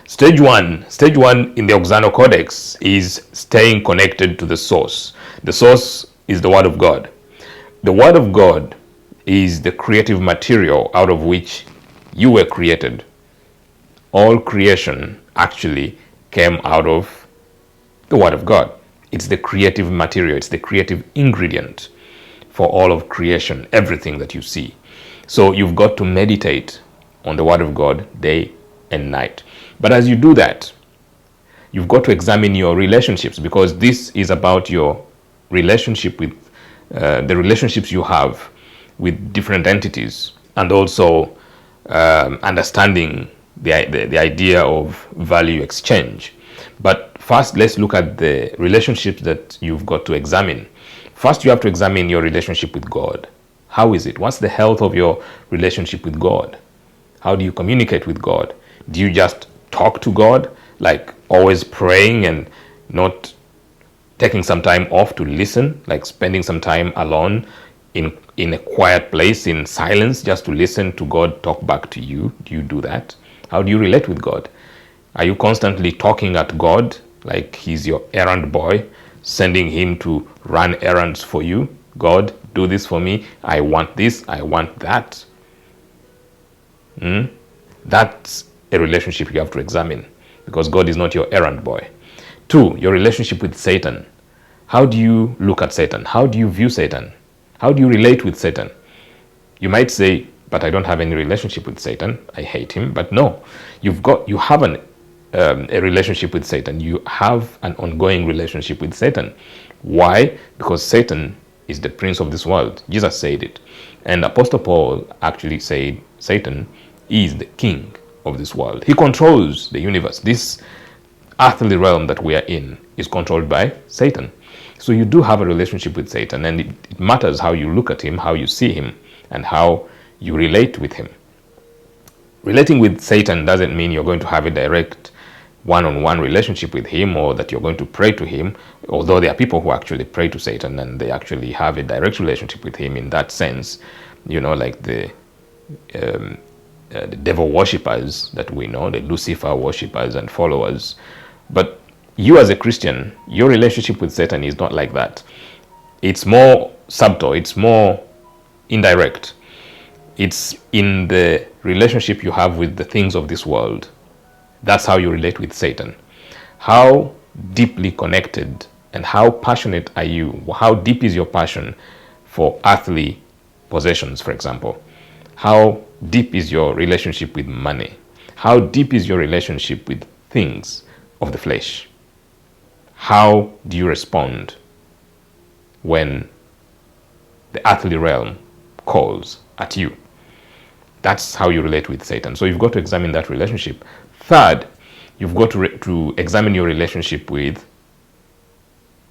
Stage one in the Auxano Codex is staying connected to the source. The source is the Word of God. The Word of God is the creative material out of which you were created. All creation actually came out of the Word of God. It's the creative material, it's the creative ingredient for all of creation, everything that you see. So you've got to meditate on the Word of God day and night. But as you do that, you've got to examine your relationships, because this is about your relationship with the relationships you have with different entities, and also understanding the idea of value exchange. But first, let's look at the relationships that you've got to examine. First, you have to examine your relationship with God. How is it? What's the health of your relationship with God? How do you communicate with God? Do you just talk to God, like always praying and not taking some time off to listen, like spending some time alone in a quiet place in silence just to listen to God talk back to you? Do you do that? How do you relate with God? Are you constantly talking at God like he's your errand boy, sending him to run errands for you? God, do this for me. I want this. I want that. That's a relationship you have to examine, because God is not your errand boy. 2, your relationship with Satan. How do you look at Satan? How do you view Satan? How do you relate with Satan? You might say, but I don't have any relationship with Satan. I hate him. But no, you have a relationship with Satan. You have an ongoing relationship with Satan. Why? Because Satan is the prince of this world. Jesus said it. And Apostle Paul actually said Satan is the king of this world. He controls the universe. This earthly realm that we are in is controlled by Satan. So you do have a relationship with Satan, and it matters how you look at him, how you see him, and how you relate with him. Relating with Satan doesn't mean you're going to have a direct one-on-one relationship with him, or that you're going to pray to him, although there are people who actually pray to Satan and they actually have a direct relationship with him in that sense, like the devil worshippers that we know, the Lucifer worshippers and followers. But you as a Christian, your relationship with Satan is not like that. It's more subtle, it's more indirect. It's in the relationship you have with the things of this world. That's how you relate with Satan. How deeply connected and how passionate are you? How deep is your passion for earthly possessions, for example? How deep is your relationship with money? How deep is your relationship with things of the flesh? How do you respond when the earthly realm calls at you? That's how you relate with Satan. So you've got to examine that relationship. Third, you've got to examine your relationship with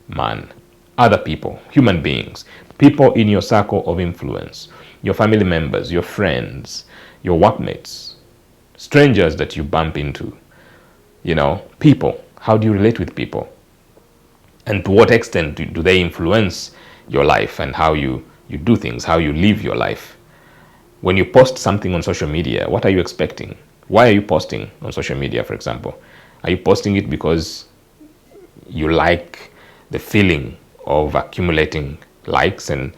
man, other people, human beings, people in your circle of influence, your family members, your friends, your workmates, strangers that you bump into, people. How do you relate with people? And to what extent do they influence your life and how you do things, how you live your life? When you post something on social media, what are you expecting? Why are you posting on social media, for example? Are you posting it because you like the feeling of accumulating likes and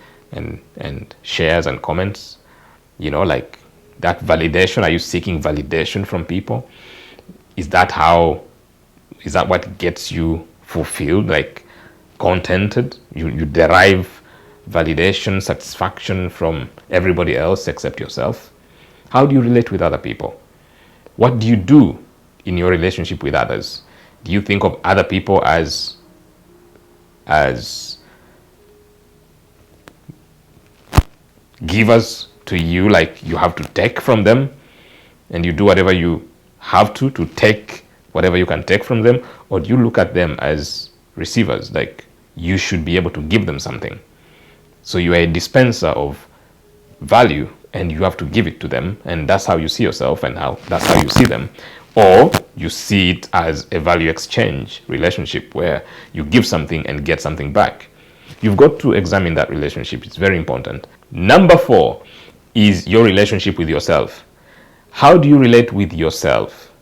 shares and comments? Like that validation. Are you seeking validation from people? Is that what gets you fulfilled, like contented? You derive validation, satisfaction from everybody else except yourself? How do you relate with other people? What do you do in your relationship with others? Do you think of other people as givers to you, like you have to take from them, and you do whatever you have to take whatever you can take from them? Or do you look at them as receivers, like you should be able to give them something? So you are a dispenser of value and you have to give it to them, and that's how you see yourself and that's how you see them. Or you see it as a value exchange relationship where you give something and get something back. You've got to examine that relationship. It's very important. Number 4 is your relationship with yourself. How do you relate with yourself?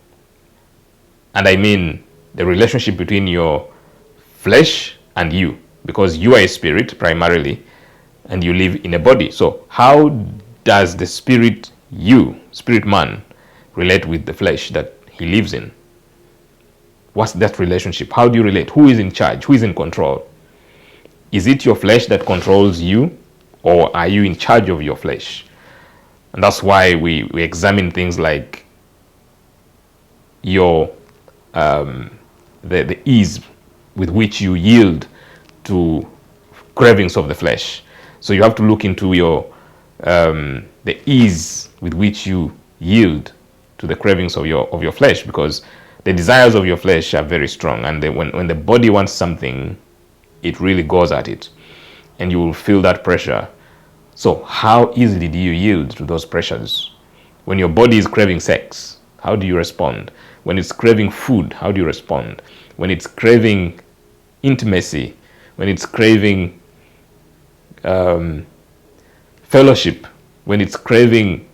And I mean the relationship between your flesh and you, because you are a spirit primarily and you live in a body. So how does the spirit man, relate with the flesh that he lives in? What's that relationship? How do you relate? Who is in charge? Who is in control? Is it your flesh that controls you, or are you in charge of your flesh? And that's why we examine things like your the ease with which you yield to cravings of the flesh. So you have to look into your the ease with which you yield to the cravings of your flesh, because the desires of your flesh are very strong, and when the body wants something, it really goes at it, and you will feel that pressure. So how easily do you yield to those pressures? When your body is craving sex, how do you respond? When it's craving food, how do you respond? When it's craving intimacy, when it's craving fellowship, when it's craving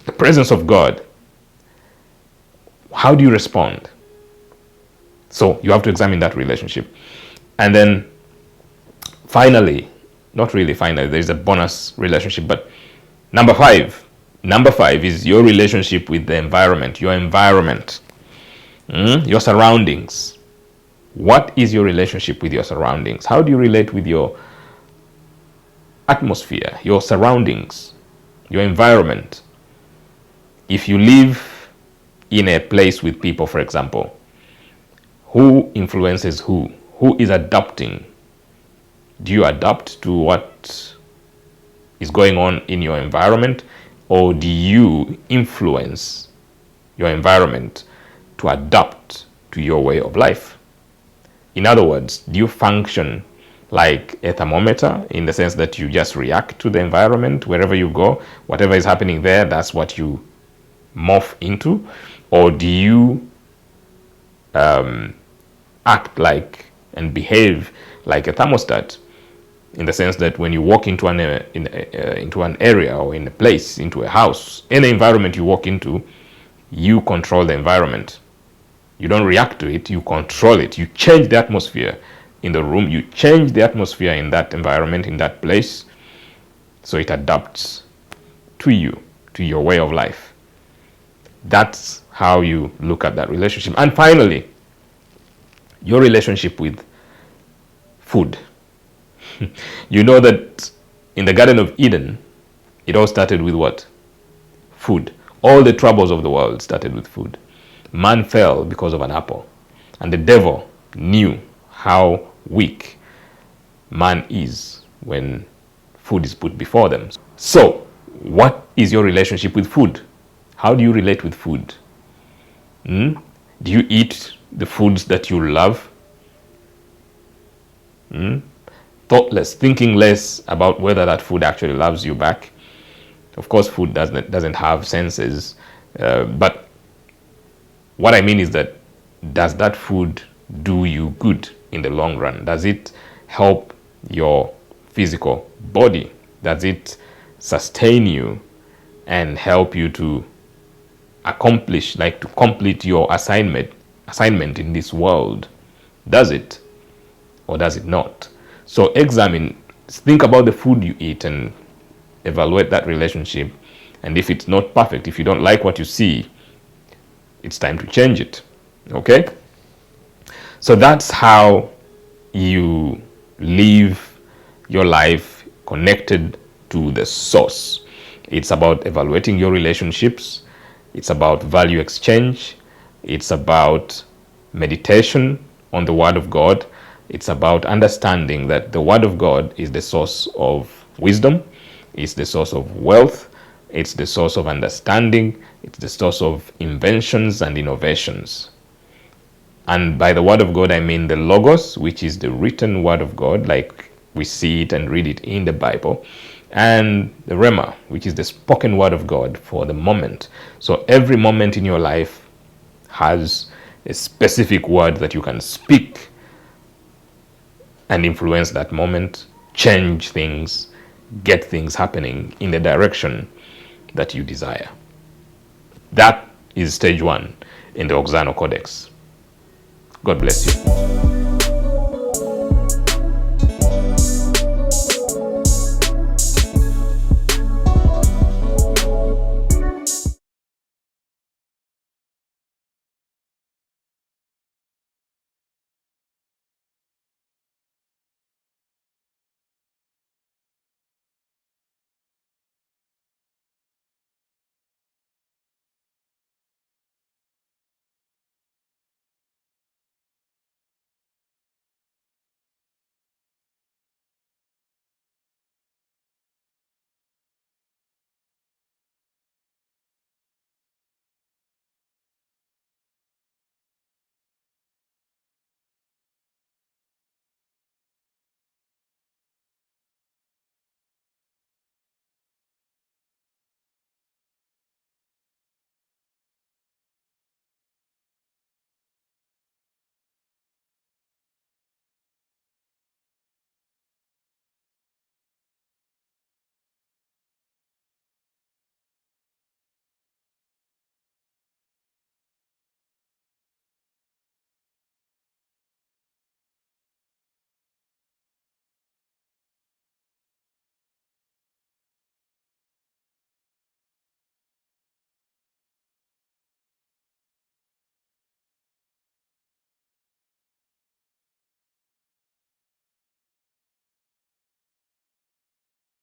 the presence of God, how do you respond? So you have to examine that relationship. And then finally, not really finally, there's a bonus relationship, but number five is your relationship with the environment, your surroundings. What is your relationship with your surroundings? How do you relate with your atmosphere, your surroundings, your environment? If you live in a place with people, for example, who influences who? Who is adapting? Do you adapt to what is going on in your environment, or do you influence your environment to adapt to your way of life? In other words, do you function like a thermometer, in the sense that you just react to the environment wherever you go? Whatever is happening there, that's what you morph into? Or do you act like and behave like a thermostat, in the sense that when you walk into into an area, or in a place, into a house, any environment you walk into, you control the environment. You don't react to it, you control it. You change the atmosphere in the room, you change the atmosphere in that environment, in that place, so it adapts to you, to your way of life. That's how you look at that relationship. And finally, your relationship with food. You know that in the Garden of Eden, it all started with what? Food. All the troubles of the world started with food. Man fell because of an apple, and the devil knew how weak man is when food is put before them. So, what is your relationship with food? How do you relate with food? Do you eat the foods that you love? Thoughtless, thinking less about whether that food actually loves you back. Of course, food doesn't have senses, but what I mean is that, does that food do you good in the long run? Does it help your physical body? Does it sustain you and help you to complete your assignment in this world? Does it, or does it not? So think about the food you eat and evaluate that relationship. And if it's not perfect, if you don't like what you see, it's time to change it. Okay? So that's how you live your life connected to the source. It's about evaluating your relationships. It's about value exchange. It's about meditation on the Word of God. It's about understanding that the Word of God is the source of wisdom. It's the source of wealth. It's the source of understanding. It's the source of inventions and innovations. And by the Word of God, I mean the Logos, which is the written Word of God, like we see it and read it in the Bible, and the Rhema, which is the spoken Word of God for the moment. So every moment in your life has a specific word that you can speak and influence that moment, change things, get things happening in the direction that you desire. That is stage 1 in the Auxano Codex. God bless you.